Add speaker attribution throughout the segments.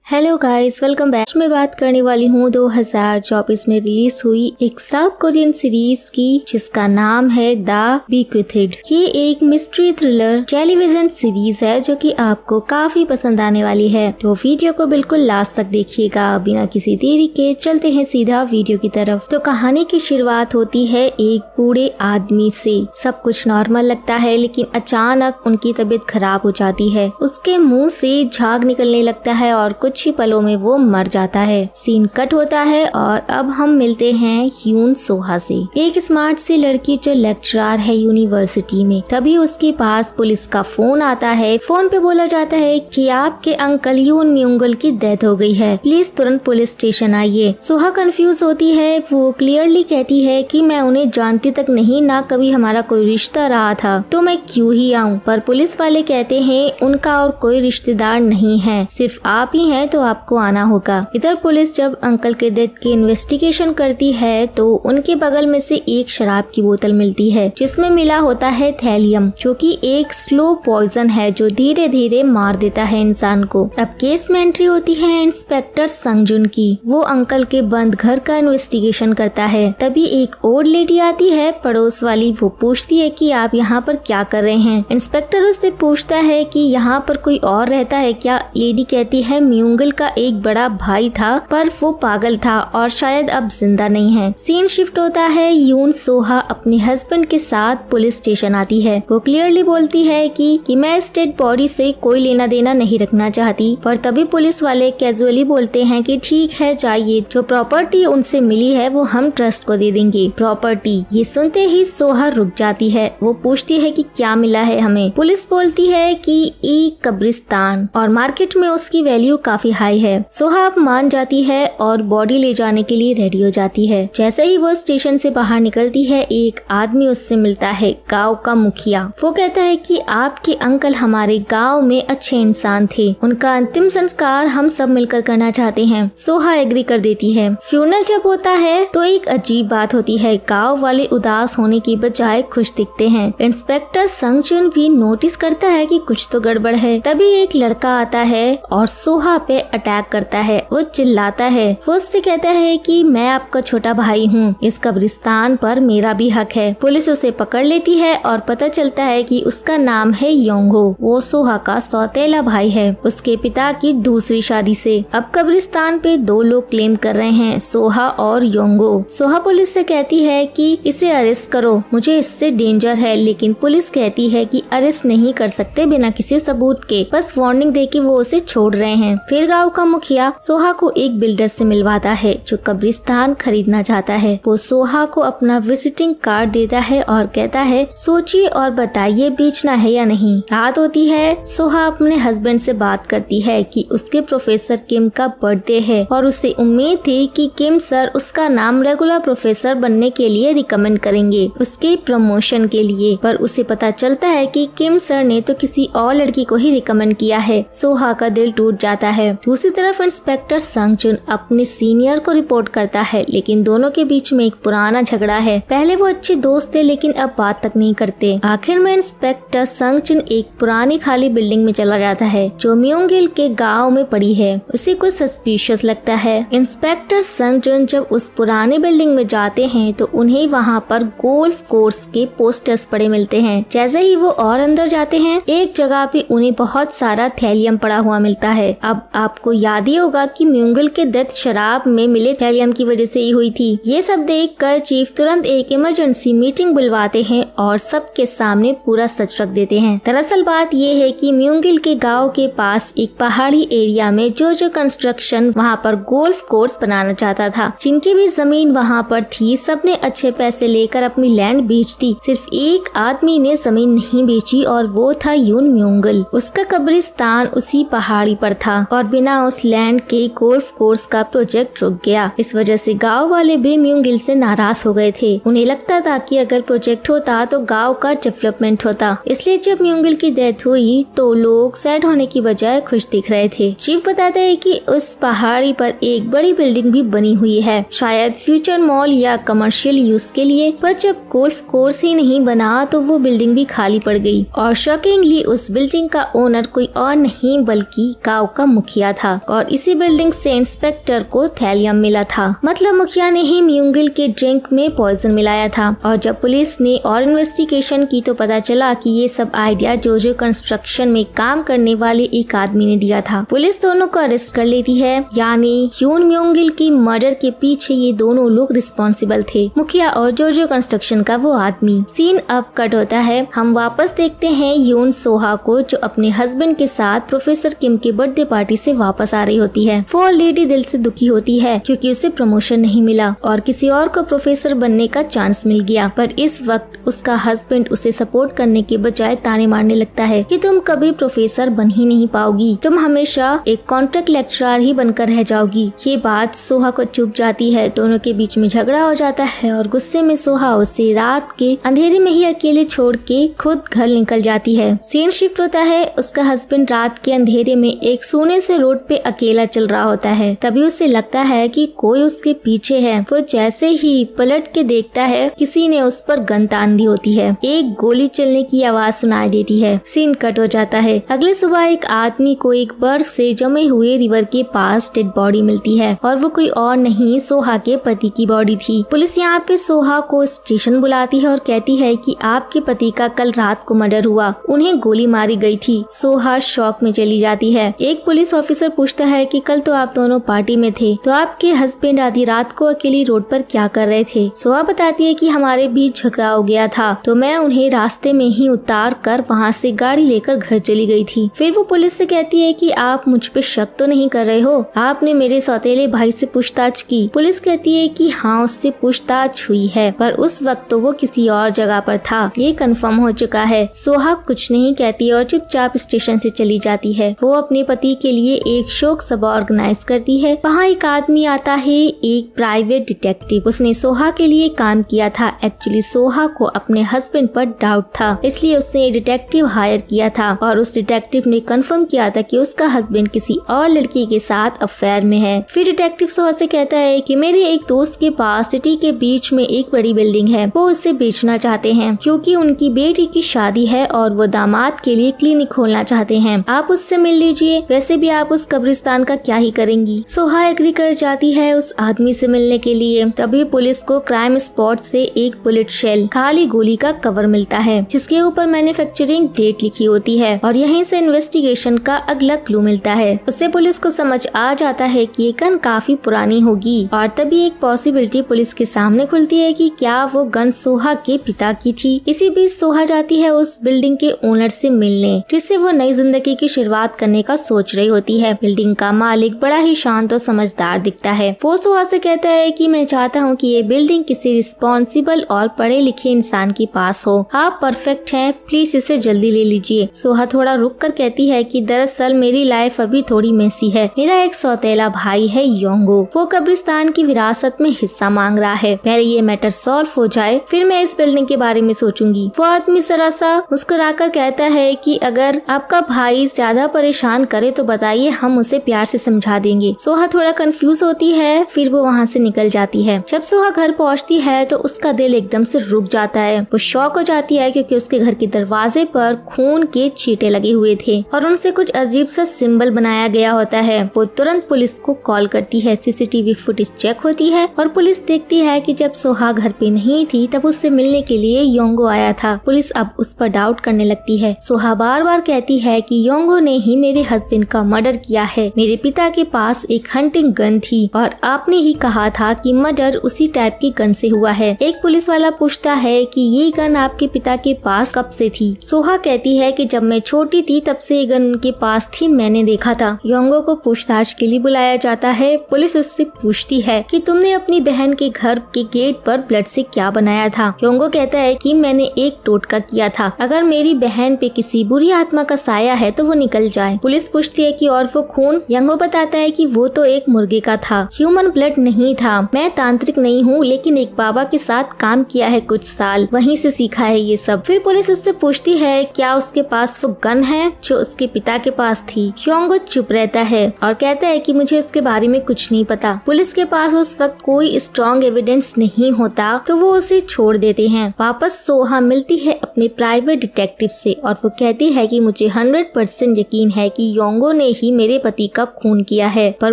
Speaker 1: Hello guys, welcome back. मैं बात करने वाली हूँ 2024 में रिलीज हुई एक साउथ कोरियन सीरीज की जिसका नाम है द बीक्विथिड। ये एक मिस्ट्री थ्रिलर टेलीविजन सीरीज है जो कि आपको काफी पसंद आने वाली है, तो वीडियो को बिल्कुल लास्ट तक देखिएगा। बिना किसी देरी के चलते हैं सीधा वीडियो की तरफ। तो कहानी की शुरुआत होती है एक बूढ़े आदमी से। सब कुछ नॉर्मल लगता है लेकिन अचानक उनकी तबीयत खराब हो जाती है। उसके मुंह से झाग निकलने लगता है और कुछ ही पलों में वो मर जाता है। सीन कट होता है और अब हम मिलते हैं यून सोहा से, एक स्मार्ट सी लड़की जो लेक्चरर है यूनिवर्सिटी में। तभी उसके पास पुलिस का फोन आता है। फोन पे बोला जाता है कि आपके अंकल यून म्यूंगल की डेथ हो गई है, प्लीज तुरंत पुलिस स्टेशन आइए। सोहा कंफ्यूज होती है। वो क्लियरली कहती है कि मैं उन्हें जानती तक नहीं, ना कभी हमारा कोई रिश्ता रहा था, तो मैं क्यों ही आऊँ। पर पुलिस वाले कहते हैं उनका और कोई रिश्तेदार नहीं है, सिर्फ आप ही हैं, तो आपको आना होगा। इधर पुलिस जब अंकल के डेथ की इन्वेस्टिगेशन करती है तो उनके बगल में से एक शराब की बोतल मिलती है जिसमें मिला होता है थैलियम, जो कि एक स्लो पॉइजन है जो धीरे धीरे मार देता है इंसान को। अब केस में एंट्री होती है इंस्पेक्टर संगजुन की। वो अंकल के बंद घर का इन्वेस्टिगेशन करता है। तभी एक ओल्ड लेडी आती है, पड़ोस वाली। वो पूछती है कि आप यहाँ पर क्या कर रहे हैं। इंस्पेक्टर उससे पूछता है कि यहाँ पर कोई और रहता है क्या। लेडी कहती है म्यूंगल का एक बड़ा भाई था पर वो पागल था और शायद अब जिंदा नहीं है। सीन शिफ्ट होता है। यून सोहा अपने हस्बैंड के साथ पुलिस स्टेशन आती है। वो क्लियरली बोलती है कि मैं इस डेड बॉडी से कोई लेना देना नहीं रखना चाहती। पर तभी पुलिस वाले कैजुअली बोलते हैं कि ठीक है जाइए, जो प्रॉपर्टी उनसे मिली है वो हम ट्रस्ट को दे देंगे। प्रॉपर्टी ये सुनते ही सोहा रुक जाती है। वो पूछती है कि क्या मिला है हमें। पुलिस बोलती है कि एक कब्रिस्तान और मार्केट में उसकी वैल्यू काफी हाई है। सोहा अब मान जाती है और बॉडी ले जाने के लिए रेडी हो जाती है। जैसे ही वो स्टेशन से बाहर निकलती है एक आदमी उससे मिलता है, गांव का मुखिया। वो कहता है कि आपके अंकल हमारे गांव में अच्छे इंसान थे, उनका अंतिम संस्कार हम सब मिलकर करना चाहते हैं। सोहा एग्री कर देती है। फ्यूनरल जब होता है तो एक अजीब बात होती है, गाँव वाले उदास होने की बजाय खुश दिखते हैं। इंस्पेक्टर संगजुन भी नोटिस करता है कि कुछ तो गड़बड़ है। तभी एक लड़का आता है और सोहा पे अटैक करता है। वो चिल्लाता है। वो उससे कहता है कि मैं आपका छोटा भाई हूँ, इस कब्रिस्तान पर मेरा भी हक है। पुलिस उसे पकड़ लेती है और पता चलता है कि उसका नाम है योंगो। वो सोहा का सौतेला भाई है, उसके पिता की दूसरी शादी से। अब कब्रिस्तान पे दो लोग क्लेम कर रहे हैं, सोहा और योंगो। सोहा पुलिस से कहती है कि इसे अरेस्ट करो, मुझे इससे डेंजर है। लेकिन पुलिस कहती है कि अरेस्ट नहीं कर सकते बिना किसी सबूत के, बस वार्निंग दे के वो उसे छोड़ रहे हैं। फिर गाँव का मुखिया सोहा को एक बिल्डर से मिलवाता है जो कब्रिस्तान खरीदना चाहता है। वो सोहा को अपना विजिटिंग कार्ड देता है और कहता है सोचिए और बताइए बेचना है या नहीं। रात होती है। सोहा अपने हस्बैंड से बात करती है कि उसके प्रोफेसर किम का बर्थडे है और उसे उम्मीद थी कि किम सर उसका नाम रेगुलर प्रोफेसर बनने के लिए रिकमेंड करेंगे, उसके प्रमोशन के लिए। पर उसे पता चलता है कि किम सर ने तो किसी और लड़की को ही रिकमेंड किया है। सोहा का दिल टूट जाता है। दूसरी तरफ इंस्पेक्टर संगजुन अपने सीनियर को रिपोर्ट करता है, लेकिन दोनों के बीच में एक पुराना झगड़ा है। पहले वो अच्छे दोस्त थे लेकिन अब बात तक नहीं करते। आखिर में इंस्पेक्टर संगजुन एक पुरानी खाली बिल्डिंग में चला जाता है जो म्यूंगिल के गांव में पड़ी है। उसे कुछ सस्पिशियस लगता है। इंस्पेक्टर संगजुन जब उस पुरानी बिल्डिंग में जाते हैं तो उन्हें वहाँ पर गोल्फ कोर्स के पोस्टर्स पड़े मिलते हैं। जैसे ही वो और अंदर जाते हैं एक जगह पे उन्हें बहुत सारा थैलियम पड़ा हुआ मिलता है। अब आपको याद ही होगा कि म्यूंगल के डेथ शराब में मिले थैलियम की वजह से ही हुई थी। ये सब देखकर चीफ तुरंत एक इमरजेंसी मीटिंग बुलवाते हैं और सबके सामने पूरा सच रख देते हैं। दरअसल बात ये है कि म्यूंगिल के गांव के पास एक पहाड़ी एरिया में जो कंस्ट्रक्शन वहाँ पर गोल्फ कोर्स बनाना चाहता था, जिनकी भी जमीन वहाँ पर थी, सबने अच्छे पैसे लेकर अपनी लैंड बेच दी। सिर्फ एक आदमी ने जमीन नहीं बेची और वो था यून म्यूंगल। उसका कब्रिस्तान उसी पहाड़ी पर था और बिना उस लैंड के गोल्फ कोर्स का प्रोजेक्ट रुक गया। इस वजह से गांव वाले भी म्यूंगिल से नाराज हो गए थे। उन्हें लगता था कि अगर प्रोजेक्ट होता तो गांव का डेवलपमेंट होता। इसलिए जब म्यूंगिल की डेथ हुई तो लोग सैड होने की बजाय खुश दिख रहे थे। चीफ बताते हैं कि उस पहाड़ी पर एक बड़ी बिल्डिंग भी बनी हुई है, शायद फ्यूचर मॉल या कमर्शियल यूज के लिए। पर जब गोल्फ कोर्स ही नहीं बना तो वो बिल्डिंग भी खाली पड़ गई और शॉकिंगली उस बिल्डिंग का ओनर कोई और नहीं बल्कि गाँव का मुखिया किया था और इसी बिल्डिंग से इंस्पेक्टर को थैलियम मिला था। मतलब मुखिया ने ही म्यूंगिल के ड्रिंक में पॉइजन मिलाया था। और जब पुलिस ने और इन्वेस्टिगेशन की तो पता चला कि ये सब आइडिया जोजो कंस्ट्रक्शन में काम करने वाले एक आदमी ने दिया था। पुलिस दोनों को अरेस्ट कर लेती है, यानी ह्यून म्यूंगिल की मर्डर के पीछे ये दोनों लोग रिस्पॉन्सिबल थे, मुखिया और जोजो कंस्ट्रक्शन का वो आदमी। सीन अब कट होता है। हम वापस देखते हैं यून सोहा को, जो अपने हस्बैंड के साथ प्रोफेसर किम की बर्थडे पार्टी से वापस आ रही होती है। वो लेडी दिल से दुखी होती है क्योंकि उसे प्रमोशन नहीं मिला और किसी और को प्रोफेसर बनने का चांस मिल गया। पर इस वक्त उसका हस्बैंड उसे सपोर्ट करने के बजाय ताने मारने लगता है कि तुम कभी प्रोफेसर बन ही नहीं पाओगी, तुम हमेशा एक कॉन्ट्रैक्ट लेक्चरर ही बनकर रह जाओगी। ये बात सोहा को चुभ जाती है। दोनों के बीच में झगड़ा हो जाता है और गुस्से में सोहा उसे रात के अंधेरे में ही अकेले छोड़ के खुद घर निकल जाती है। सीन शिफ्ट होता है। उसका हस्बैंड रात के अंधेरे में एक सोने से रोड पे अकेला चल रहा होता है। तभी उसे लगता है कि कोई उसके पीछे है। वो जैसे ही पलट के देखता है, किसी ने उस पर गन तान दी होती है। एक गोली चलने की आवाज सुनाई देती है। सीन कट हो जाता है। अगले सुबह एक आदमी को एक बर्फ से जमे हुए रिवर के पास डेड बॉडी मिलती है और वो कोई और नहीं, सोहा के पति की बॉडी थी। पुलिस यहाँ पे सोहा को स्टेशन बुलाती है और कहती है कि आपके पति का कल रात को मर्डर हुआ, उन्हें गोली मारी गई थी। सोहा शॉक में चली जाती है। एक पुलिस ऑफिसर पूछता है कि कल तो आप दोनों पार्टी में थे, तो आपके हस्बैंड आधी रात को अकेली रोड पर क्या कर रहे थे? सोहा बताती है कि हमारे बीच झगड़ा हो गया था, तो मैं उन्हें रास्ते में ही उतार कर वहाँ से गाड़ी लेकर घर चली गई थी। फिर वो पुलिस से कहती है कि आप मुझ पे शक तो नहीं कर रहे हो? आपने मेरे सौतेले भाई से पूछताछ की? पुलिस कहती है कि हाँ, उससे पूछताछ हुई है, पर उस वक्त तो वो किसी और जगह पर था, ये कंफर्म हो चुका है। सोहा कुछ नहीं कहती और चुपचाप स्टेशन से चली जाती है। वो अपने पति के लिए एक शोक सभा ऑर्गेनाइज करती है। वहाँ एक आदमी आता है, एक प्राइवेट डिटेक्टिव। उसने सोहा के लिए काम किया था। एक्चुअली सोहा को अपने हस्बैंड पर डाउट था, इसलिए उसने डिटेक्टिव हायर किया था और उस डिटेक्टिव ने कंफर्म किया था कि उसका हस्बैंड किसी और लड़की के साथ अफेयर में है। फिर डिटेक्टिव सोहा से कहता है कि मेरे एक दोस्त के पास सिटी के बीच में एक बड़ी बिल्डिंग है, वो उसे बेचना चाहते हैं क्योंकि उनकी बेटी की शादी है और वो दामाद के लिए क्लिनिक खोलना चाहते हैं। आप उससे मिल लीजिए। वैसे भी आप उस कब्रिस्तान का क्या ही करेंगी? सोहा एग्री कर जाती है उस आदमी से मिलने के लिए। तभी पुलिस को क्राइम स्पॉट से एक बुलेट शेल, खाली गोली का कवर मिलता है जिसके ऊपर मैन्युफैक्चरिंग डेट लिखी होती है और यहीं से इन्वेस्टिगेशन का अगला क्लू मिलता है। उससे पुलिस को समझ आ जाता है कि ये गन काफी पुरानी होगी और तभी एक पॉसिबिलिटी पुलिस के सामने खुलती है कि क्या वो गन सोहा के पिता की थी। इसी बीच सोहा जाती है उस बिल्डिंग के ओनर से मिलने, जिससे वो नई जिंदगी की शुरुआत करने का सोच रही होती है। बिल्डिंग का मालिक बड़ा ही शांत और समझदार दिखता है। वो सोहा से कहता है कि मैं चाहता हूँ कि ये बिल्डिंग किसी रिस्पॉन्सिबल और पढ़े लिखे इंसान के पास हो। आप परफेक्ट हैं, प्लीज इसे जल्दी ले लीजिए। सोहा थोड़ा रुक कर कहती है कि दरअसल मेरी लाइफ अभी थोड़ी मेसी है। मेरा एक सौतेला भाई है योंगो, वो कब्रिस्तान की विरासत में हिस्सा मांग रहा है। पहले ये मैटर सॉल्व हो जाए, फिर मैं इस बिल्डिंग के बारे में सोचूंगी। वो आदमी जरा सा मुस्कुराकर कहता है कि अगर आपका भाई ज्यादा परेशान करे तो बताइए, हम उसे प्यार से समझा देंगे। सोहा थोड़ा कंफ्यूज होती है, फिर वो वहाँ से निकल जाती है। जब सोहा घर पहुँचती है तो उसका दिल एकदम से रुक जाता है। वो शॉक हो जाती है क्योंकि उसके घर के दरवाजे पर खून के छींटे लगे हुए थे और उनसे कुछ अजीब सा सिंबल बनाया गया होता है। वो तुरंत पुलिस को कॉल करती है। सीसीटीवी फुटेज चेक होती है और पुलिस देखती है कि जब सोहा घर पे नहीं थी तब उससे मिलने के लिए योंगो आया था। पुलिस अब उस पर डाउट करने लगती है। सोहा बार बार कहती है कि योंगो ने ही मेरे हस्बैंड का मर्डर किया है। मेरे पिता के पास एक हंटिंग गन थी और आपने ही कहा था कि मर्डर उसी टाइप की गन से हुआ है। एक पुलिस वाला पूछता है कि ये गन आपके पिता के पास कब से थी? सोहा कहती है कि जब मैं छोटी थी तब से ये गन उनके पास थी, मैंने देखा था। योंगो को पूछताछ के लिए बुलाया जाता है। पुलिस उससे पूछती है कि तुमने अपनी बहन के घर के गेट पर ब्लड से क्या बनाया था? योंगो कहता है कि मैंने एक टोटका किया था, अगर मेरी बहन पे किसी बुरी आत्मा का साया है तो वो निकल जाए। पुलिस पूछती है कि और वो खून? योंगो बताता है कि वो तो एक मुर्गे का था, ह्यूमन ब्लड नहीं था। मैं तांत्रिक नहीं हूँ, लेकिन एक बाबा के साथ काम किया है कुछ साल, वहीं से सीखा है ये सब। फिर पुलिस उससे पूछती है क्या उसके पास वो गन है जो उसके पिता के पास थी। योंगो चुप रहता है और कहता है कि मुझे इसके बारे में कुछ नहीं पता। पुलिस के पास उस वक्त कोई स्ट्रॉन्ग एविडेंस नहीं होता तो वो उसे छोड़ देते हैं। वापस सोहा मिलती है अपने प्राइवेट डिटेक्टिव से और वो कहती है कि मुझे 100% यकीन है कि योंगो ने ही कि मेरे पति का खून किया है, पर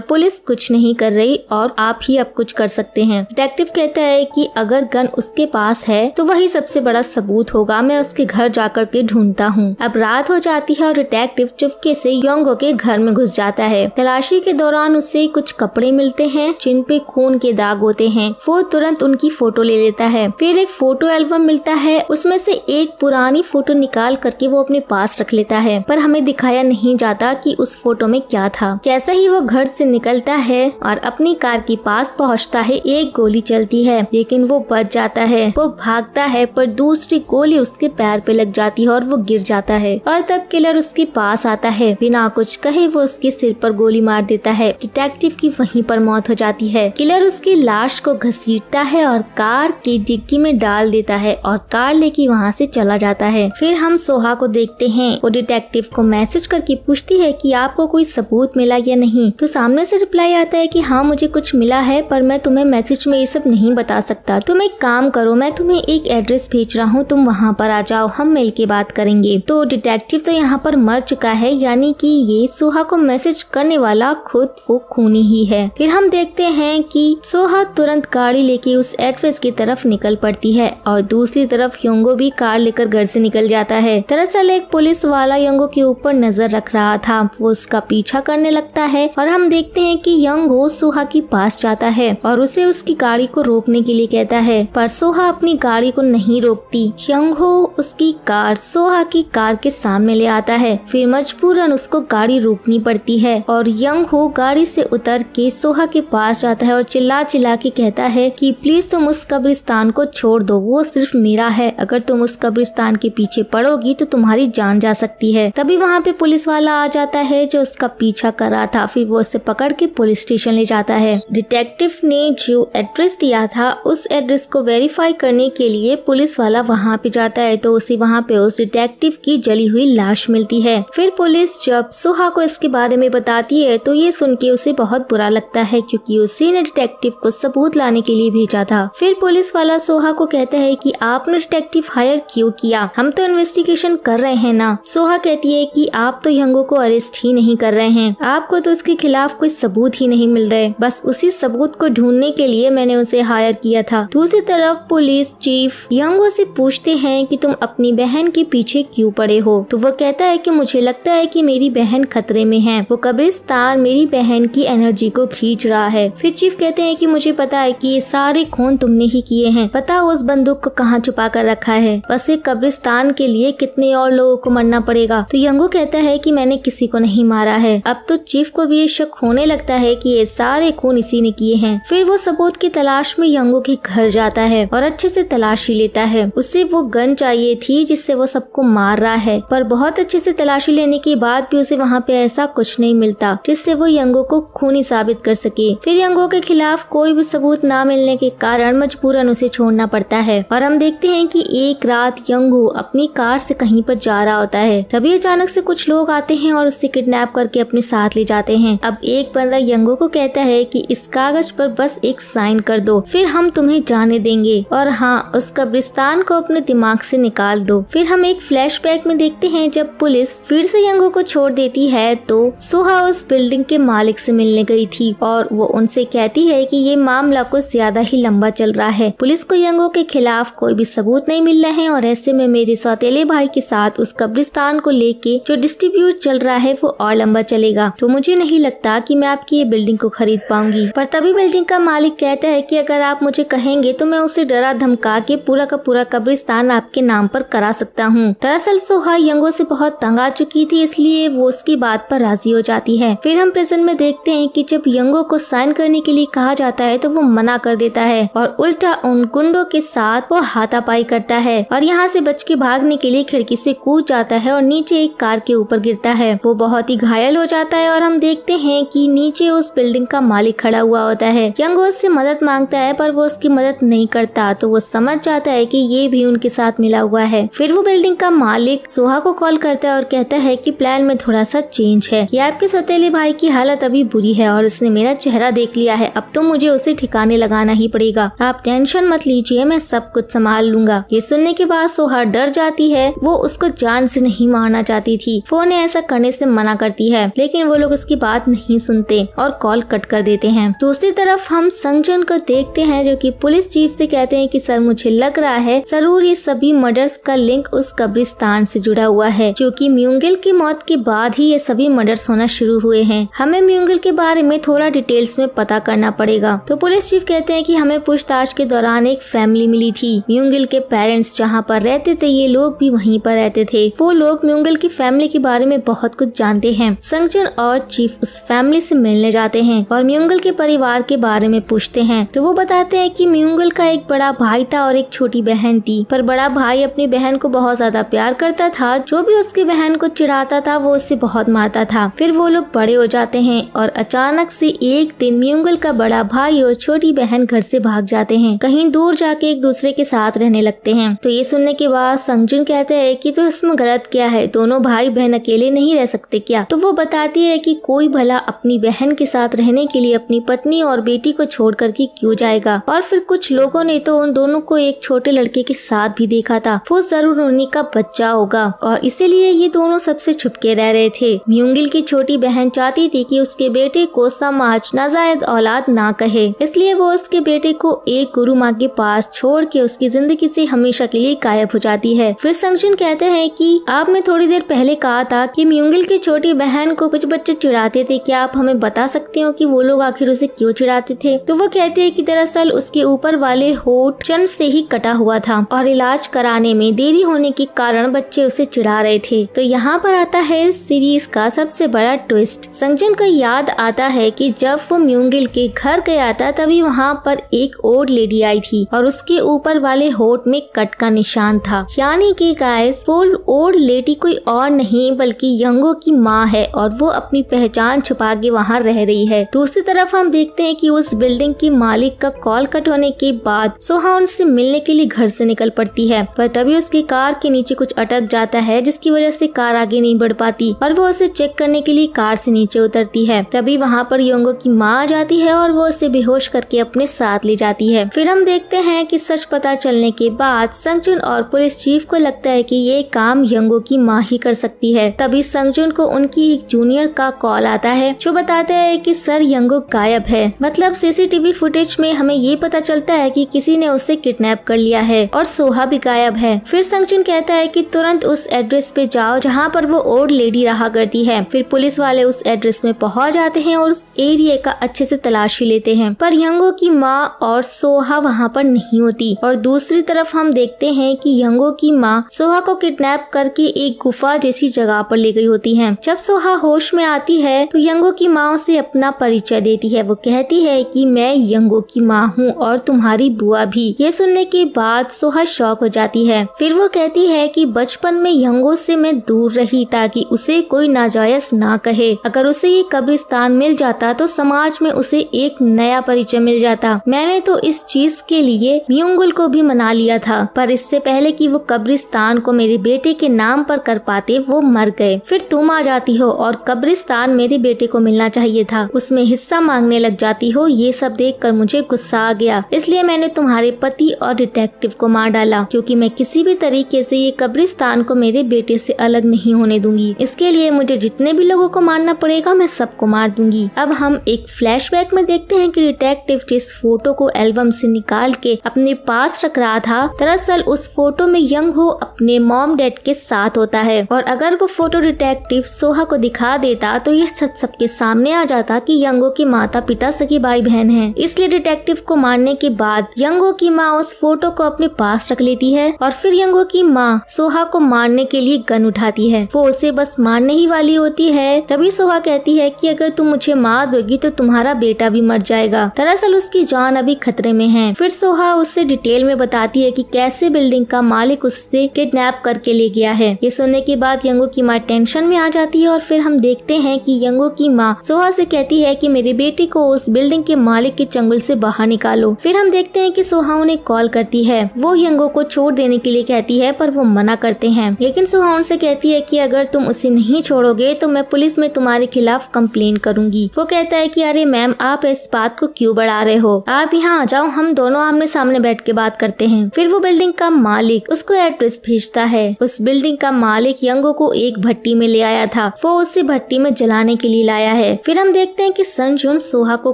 Speaker 1: पुलिस कुछ नहीं कर रही और आप ही अब कुछ कर सकते हैं। डिटेक्टिव कहता है कि अगर गन उसके पास है तो वही सबसे बड़ा सबूत होगा, मैं उसके घर जाकर के ढूंढता हूँ। अब रात हो जाती है और डिटेक्टिव चुपके से योंगो के घर में घुस जाता है। तलाशी के दौरान उसे कुछ कपड़े मिलते हैं जिन पे खून के दाग होते हैं। वो तुरंत उनकी फोटो ले लेता है। फिर एक फोटो एल्बम मिलता है, उसमें से एक पुरानी फोटो निकाल करके वो अपने पास रख लेता है, पर हमें दिखाया नहीं जाता कि उस फोटो में क्या था। जैसा ही वो घर से निकलता है और अपनी कार के पास पहुंचता है, एक गोली चलती है लेकिन वो बच जाता है। वो भागता है पर दूसरी गोली उसके पैर पे लग जाती है और वो गिर जाता है और तब किलर उसके पास आता है। बिना कुछ कहे वो उसके सिर पर गोली मार देता है। डिटेक्टिव की वहीं पर मौत हो जाती है। किलर उसकी लाश को घसीटता है और कार की डिक्की में डाल देता है और कार लेके वहाँ से चला जाता है। फिर हम सोहा को देखते हैं। वो डिटेक्टिव को मैसेज करके पूछती है कि आपको कोई सबूत मिला या नहीं, तो सामने से रिप्लाई आता है कि हाँ मुझे कुछ मिला है, पर मैं तुम्हें मैसेज में ये सब नहीं बता सकता। तुम एक काम करो, मैं तुम्हें एक एड्रेस भेज रहा हूँ, तुम वहाँ पर आ जाओ, हम मिल के बात करेंगे। तो डिटेक्टिव तो यहाँ पर मर चुका है, यानी कि ये सोहा को मैसेज करने वाला खुद वो खूनी ही है। फिर हम देखते हैं कि सोहा तुरंत गाड़ी लेके उस एड्रेस की तरफ निकल पड़ती है और दूसरी तरफ योंगो भी कार लेकर घर से निकल जाता है। दरअसल एक पुलिस वाला योंगो के ऊपर नजर रख रहा था, वो उसका पीछा करने लगता है और हम देखते हैं कि योंगो सोहा के पास जाता है और उसे उसकी गाड़ी को रोकने के लिए कहता है, पर सोहा अपनी गाड़ी को नहीं रोकती। योंगो उसकी कार सोहा की कार के सामने ले आता है, फिर मजबूरन उसको गाड़ी रोकनी पड़ती है और योंगो गाड़ी से उतर के सोहा के पास जाता है और चिल्ला चिल्ला के कहता है कि प्लीज तुम उस कब्रिस्तान को छोड़ दो, वो सिर्फ मेरा है, अगर तुम उस कब्रिस्तान के पीछे पड़ोगी तो तुम्हारी जान जा सकती है। तभी वहाँ पे पुलिस वाला आ जाता है जो उसका पीछा कर रहा था, फिर वो उसे पकड़ के पुलिस स्टेशन ले जाता है। डिटेक्टिव ने जो एड्रेस दिया था उस एड्रेस को वेरीफाई करने के लिए पुलिस वाला वहाँ पे जाता है, तो उसे वहाँ पे उस डिटेक्टिव की जली हुई लाश मिलती है। फिर पुलिस जब सोहा को इसके बारे में बताती है तो ये सुन के उसे बहुत बुरा लगता है, क्योंकि उसी ने डिटेक्टिव को सबूत लाने के लिए भेजा था। फिर पुलिस वाला सोहा को कहता है कि आपने डिटेक्टिव हायर क्यों किया, हम तो इन्वेस्टिगेशन कर रहे हैं ना। सोहा कहती है कि आप तो योंगो को अरेस्ट ही नहीं कर रहे हैं, आपको तो उसके खिलाफ कोई सबूत ही नहीं मिल रहे, बस उसी सबूत को ढूंढने के लिए मैंने उसे हायर किया था। दूसरी तरफ पुलिस चीफ योंगो से पूछते हैं कि तुम अपनी बहन के पीछे क्यों पड़े हो, तो वो कहता है कि मुझे लगता है कि मेरी बहन खतरे में है, वो कब्रिस्तान मेरी बहन की एनर्जी को खींच रहा है। फिर चीफ कहते हैं कि मुझे पता है कि ये सारे खून तुमने ही किए हैं, पता उस बंदूक को कहाँ छुपा कर रखा है, बस एक कब्रिस्तान के लिए कितने और लोगों को मरना पड़ेगा। तो योंगो कहता है कि मैंने किसी को नहीं मारा है। अब तो चीफ को भी ये शक होने लगता है कि ये सारे खून इसी ने किए हैं। फिर वो सबूत की तलाश में योंगो के घर जाता है और अच्छे से तलाशी लेता है। उसे वो गन चाहिए थी जिससे वो सबको मार रहा है, पर बहुत अच्छे से तलाशी लेने के बाद भी उसे वहाँ पे ऐसा कुछ नहीं मिलता जिससे वो योंगो को खूनी साबित कर सके। फिर योंगो के खिलाफ कोई भी सबूत ना मिलने के कारण मजबूरन उसे छोड़ना पड़ता है और हम देखते हैं कि एक रात योंगो अपनी कार से कहीं पर जा रहा होता है, तभी अचानक से कुछ लोग आते हैं और उसे किडनैप करके अपने साथ ले जाते हैं। अब एक बंदा योंगो को कहता है कि इस कागज पर बस एक साइन कर दो, फिर हम तुम्हें जाने देंगे, और हाँ उस कब्रिस्तान को अपने दिमाग से निकाल दो। फिर हम एक फ्लैशबैक में देखते हैं जब पुलिस फिर से योंगो को छोड़ देती है तो सोहा उस बिल्डिंग के मालिक से मिलने गई थी और वो उनसे कहती है कि ये मामला कुछ ज्यादा ही लंबा चल रहा है, पुलिस को योंगो के खिलाफ कोई भी सबूत नहीं मिल रहे हैं और ऐसे में मेरे सौतेले भाई के साथ उस कब्रिस्तान को लेके जो डिस्ट्रीब्यूट चल रहा है वो और लंबा चलेगा, तो मुझे नहीं लगता कि मैं आपकी ये बिल्डिंग को खरीद पाऊंगी। पर तभी बिल्डिंग का मालिक कहता है कि अगर आप मुझे कहेंगे तो मैं उसे डरा धमका के पूरा का पूरा कब्रिस्तान आपके नाम पर करा सकता हूँ। दरअसल सोहा योंगो से बहुत तंग आ चुकी थी, इसलिए वो उसकी बात पर राजी हो जाती है। फिर हम प्रेजेंट में देखते हैं कि जब योंगो को साइन करने के लिए कहा जाता है तो वो मना कर देता है और उल्टा उन गुंडों के साथ वो हाथापाई करता है और यहाँ से बच के भागने के लिए खिड़की से कूद जाता है और नीचे एक कार के ऊपर गिरता है। वो बहुत ही घायल हो जाता है और हम देखते हैं कि नीचे उस बिल्डिंग का मालिक खड़ा हुआ होता है। योंगो उससे मदद मांगता है पर वो उसकी मदद नहीं करता, तो वो समझ जाता है कि ये भी उनके साथ मिला हुआ है। फिर वो बिल्डिंग का मालिक सोहा को कॉल करता है और कहता है कि प्लान में थोड़ा सा चेंज है, ये आपके सौतेले भाई की हालत अभी बुरी है और उसने मेरा चेहरा देख लिया है, अब तो मुझे उसे ठिकाने लगाना ही पड़ेगा, आप टेंशन मत लीजिए, मैं सब कुछ संभाल लूंगा। ये सुनने के बाद सोहा डर जाती है, वो उसको जान से नहीं मारना चाहती थी, वो उन्हें ऐसा करने से मना करती करती है, लेकिन वो लोग उसकी बात नहीं सुनते और कॉल कट कर देते हैं। दूसरी तरफ हम संगजन को देखते हैं जो कि पुलिस चीफ से कहते हैं कि सर मुझे लग रहा है जरूर ये सभी मर्डर्स का लिंक उस कब्रिस्तान से जुड़ा हुआ है, क्योंकि म्यूंगिल की मौत के बाद ही ये सभी मर्डर्स होना शुरू हुए हैं। हमें म्यूंगिल के बारे में थोड़ा डिटेल्स में पता करना पड़ेगा। तो पुलिस चीफ कहते हैं कि हमें पूछताछ के दौरान एक फैमिली मिली थी। म्यूंगिल के पेरेंट्स जहाँ पर रहते थे ये लोग भी वहीं पर रहते थे। वो लोग म्यूंगिल की फैमिली के बारे में बहुत कुछ जानते हैं। संगजन और चीफ उस फैमिली से मिलने जाते हैं और म्यूंगिल के परिवार के बारे में पूछते हैं। तो वो बताते हैं कि म्यूंगिल का एक बड़ा भाई था और एक छोटी बहन थी, पर बड़ा भाई अपनी बहन को बहुत ज्यादा प्यार करता था। जो भी उसकी बहन को चिढ़ाता था वो उससे बहुत मारता था। फिर वो लोग बड़े हो जाते हैं और अचानक से एक दिन म्यूंगिल का बड़ा भाई और छोटी बहन घर से भाग जाते हैं, कहीं दूर जाके एक दूसरे के साथ रहने लगते हैं। तो ये सुनने के बाद संगजन कहते हैं कि तो इसमें गलत क्या है, दोनों भाई बहन अकेले नहीं रह सकते क्या? तो वो बताती है कि कोई भला अपनी बहन के साथ रहने के लिए अपनी पत्नी और बेटी को छोड़ कर के क्यों जाएगा? और फिर कुछ लोगों ने तो उन दोनों को एक छोटे लड़के के साथ भी देखा था, वो जरूर उन्हीं का बच्चा होगा और इसीलिए ये दोनों सबसे छुपके रह रहे थे। म्यूंगिल की छोटी बहन चाहती थी कि उसके बेटे को समाज नाजायज औलाद ना कहे, इसलिए वो उसके बेटे को एक गुरु माँ के पास छोड़ के उसकी जिंदगी से हमेशा के लिए गायब हो जाती है। फिर संगजन कहते हैं कि आपने थोड़ी देर पहले कहा था कि म्यूंगिल की छोटी बहन को कुछ बच्चे चिढ़ाते थे, क्या आप हमें बता सकते हो कि वो लोग आखिर उसे क्यों चिढ़ाते थे? तो वो कहते हैं कि दरअसल उसके ऊपर वाले होठ जन्म से ही कटा हुआ था और इलाज कराने में देरी होने के कारण बच्चे उसे चिढ़ा रहे थे। तो यहाँ पर आता है सीरीज का सबसे बड़ा ट्विस्ट। संगजन को याद आता है कि जब वो म्यूंगिल के घर गया था तभी वहाँ पर एक ओल्ड लेडी आई थी और उसके ऊपर वाले होठ में कट का निशान था, यानी कि गाइस वो ओल्ड लेडी कोई और नहीं बल्कि यंगो की माँ है और वो अपनी पहचान छुपा के वहाँ रह रही है। दूसरी तरफ हम देखते हैं कि उस बिल्डिंग के मालिक का कॉल कट होने के बाद सोहा उनसे मिलने के लिए घर से निकल पड़ती है, पर तभी उसकी कार के नीचे कुछ अटक जाता है जिसकी वजह से कार आगे नहीं बढ़ पाती और वो उसे चेक करने के लिए कार से नीचे उतरती है। तभी वहाँ पर यंगो की माँ आ जाती है और वो उसे बेहोश करके अपने साथ ले जाती है। फिर हम देखते हैं कि सच पता चलने के बाद संगजन और पुलिस चीफ को लगता है कि ये काम यंगो की माँ ही कर सकती है। तभी संगजन को उनकी एक जूनियर का कॉल आता है जो बताता है कि सर यंगो गायब है। मतलब सीसीटीवी फुटेज में हमें ये पता चलता है कि किसी ने उसे किडनैप कर लिया है और सोहा भी गायब है। फिर संगजन कहता है कि तुरंत उस एड्रेस पे जाओ जहाँ पर वो ओल्ड लेडी रहा करती है। फिर पुलिस वाले उस एड्रेस में पहुँच जाते हैं और उस एरिया का अच्छे से तलाशी लेते हैं, पर यंगो की माँ और सोहा वहाँ पर नहीं होती। और दूसरी तरफ हम देखते हैं कि यंगो की माँ सोहा को किडनैप करके एक गुफा जैसी जगह पर ले गई होती है। जब सोहा होश में आती है तो यंगो की माँ उसे अपना परिचय देती है। वो कहती है कि मैं यंगो की माँ हूँ और तुम्हारी बुआ भी। ये सुनने के बाद सोहा शॉक हो जाती है। फिर वो कहती है कि बचपन में यंगो से मैं दूर रही ताकि उसे कोई नाजायज ना कहे। अगर उसे ये कब्रिस्तान मिल जाता तो समाज में उसे एक नया परिचय मिल जाता। मैंने तो इस चीज के लिए म्यूंगिल को भी मना लिया था, पर इससे पहले कि वो कब्रिस्तान को मेरे बेटे के नाम पर कर पाते वो मर गए। फिर तुम आ जाती हो और कब्रिस्तान मेरे बेटे को मिलना चाहिए था, उसमें हिस्सा मांगने लग जाती हो। ये सब देखकर मुझे गुस्सा आ गया, इसलिए मैंने तुम्हारे पति और डिटेक्टिव को मार डाला, क्योंकि मैं किसी भी तरीके से ये कब्रिस्तान को मेरे बेटे से अलग नहीं होने दूंगी। इसके लिए मुझे जितने भी लोगों को मारना पड़ेगा मैं सबको मार दूंगी। अब हम एक फ्लैशबैक में देखते हैं कि डिटेक्टिव जिस फोटो को एल्बम से निकाल के अपने पास रख रहा था, दरअसल उस फोटो में यंगो अपने मॉम डैड के साथ होता है। और अगर वो फोटो डिटेक्टिव सोहा को दिखा देता तो ये सच सबके सामने आ जाता कि यंगो के माता पिता सगे भाई बहन हैं। इसलिए डिटेक्टिव को मारने के बाद यंगो की माँ उस फोटो को अपने पास रख लेती है और फिर यंगो की माँ सोहा को मारने के लिए गन उठाती है। वो उसे बस मारने ही वाली होती है, तभी सोहा कहती है कि अगर तुम मुझे मार दोगी तो तुम्हारा बेटा भी मर जाएगा। दरअसल उसकी जान अभी खतरे में है। फिर सोहा उससे डिटेल में बताती है कि कैसे बिल्डिंग का मालिक उससे किडनैप करके ले गया है। ये सुनने के बाद यंगो की माँ टेंशन में आ जाती है और फिर हम देखते हैं कि यंगो की माँ सोहा से कहती है कि मेरे बेटे को उस बिल्डिंग के मालिक के चंगुल से बाहर निकालो। फिर हम देखते हैं कि सोहा उन्हें कॉल करती है। वो यंगो को छोड़ देने के लिए कहती है पर वो मना करते हैं, लेकिन सोहा उनसे कहती है कि अगर तुम उसे नहीं छोड़ोगे तो मैं पुलिस में तुम्हारे खिलाफ कंप्लेन करूंगी। वो कहता है कि अरे मैम आप इस बात को क्यों बढ़ा रहे हो, आप यहाँ आ जाओ, हम दोनों आमने सामने बैठ के बात करते हैं। फिर वो बिल्डिंग का मालिक उसको एड्रेस भेजता है। उस बिल्डिंग का मालिक यंगो को एक भट्टी में ले आया था। वो उसे भट्टी में जलाने के लिए लाया है। फिर हम देखते हैं कि संजुन सोहा को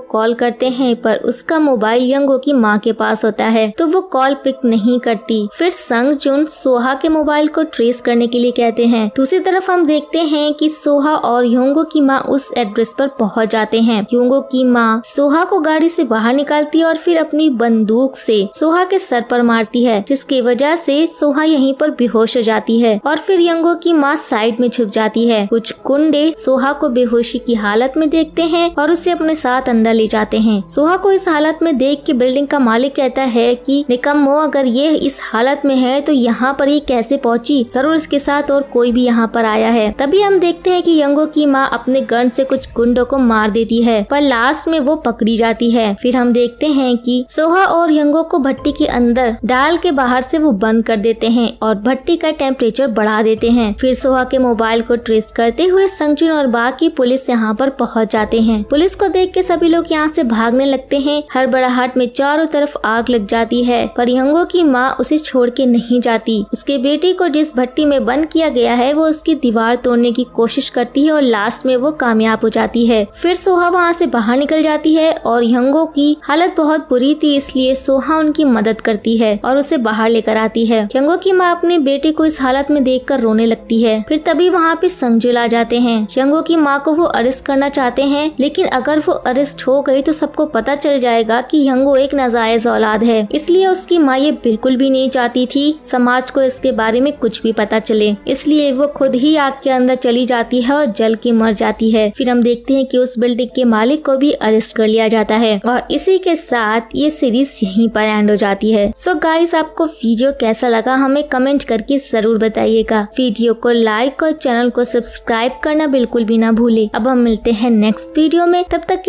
Speaker 1: कॉल करते हैं, पर उसका मोबाइल यंगो की माँ के पास होता है तो वो कॉल पिक नहीं करती। फिर संजुन सोहा के मोबाइल को ट्रेस करने के लिए कहते हैं। दूसरी तरफ हम देखते हैं कि सोहा और योंगो की माँ उस एड्रेस पर पहुंच जाते हैं। योंगो की माँ सोहा को गाड़ी से बाहर निकालती है और फिर अपनी बंदूक से सोहा के सर पर मारती है, जिसकी वजह से सोहा यहीं पर बेहोश हो जाती है और फिर योंगो की माँ साइड में छुप जाती है। कुछ गुंडे सोहा को बेहोशी की हालत में देखते हैं और उसे अपने साथ अंदर ले जाते हैं। सोहा को इस हालत में देख के बिल्डिंग का मालिक कहता है कि निकम्मो, अगर ये इस हालत में है तो यहाँ पर ये कैसे पहुँची, जरूर इसके साथ और कोई भी यहाँ पर आया है। तभी हम देखते हैं कि योंगो की माँ अपने गन से कुछ गुंडों को मार देती है, पर लास्ट में वो पकड़ी जाती है। फिर हम देखते हैं कि सोहा और योंगो को भट्टी के अंदर डाल के बाहर से वो बंद कर देते हैं और भट्टी का टेम्परेचर बढ़ा देते हैं। फिर सोहा के मोबाइल को ट्रेस करते हुए संजुन और बाकी पुलिस यहाँ पर पहुँच जाते हैं। पुलिस को देख के सभी लोग यहाँ से भागने लगते हैं। हड़बड़ाहट में चारों तरफ आग लग जाती है, पर योंगो की माँ उसे छोड़ के नहीं जाती। उसके बेटे को जिस भट्टी में बंद किया गया है वो उसकी दीवार तोड़ने की कोशिश करती है और लास्ट में वो कामयाब हो जाती है। फिर सोहा वहाँ से बाहर निकल जाती है और योंगो की हालत बहुत बुरी थी, इसलिए सोहा उनकी मदद करती है और उसे बाहर लेकर आती है। योंगो की माँ अपने बेटे को इस हालत में देखकर रोने लगती है। फिर तभी वहाँ पे संजुन आ जाते हैं। योंगो की माँ को वो अरेस्ट करना चाहते हैं, लेकिन अगर वो अरेस्ट हो गई तो सबको पता चल जाएगा कि योंगो एक नाजायज औलाद है, इसलिए उसकी माँ ये बिल्कुल भी नहीं चाहती थी समाज को इसके बारे में कुछ भी पता चले, इसलिए वो खुद ही आग के अंदर चली जाती है और जल के मर जाती है। फिर हम देखते हैं कि उस बिल्डिंग के मालिक को भी अरेस्ट कर लिया जाता है और इसी के साथ ये सीरीज यहीं पर एंड हो जाती है। सो गाइस, आपको वीडियो कैसा लगा हमें कमेंट करके जरूर बताइएगा। वीडियो को लाइक और चैनल को सब्सक्राइब करना बिल्कुल भी ना भूले। अब हम मिलते हैं नेक्स्ट वीडियो में, तब तक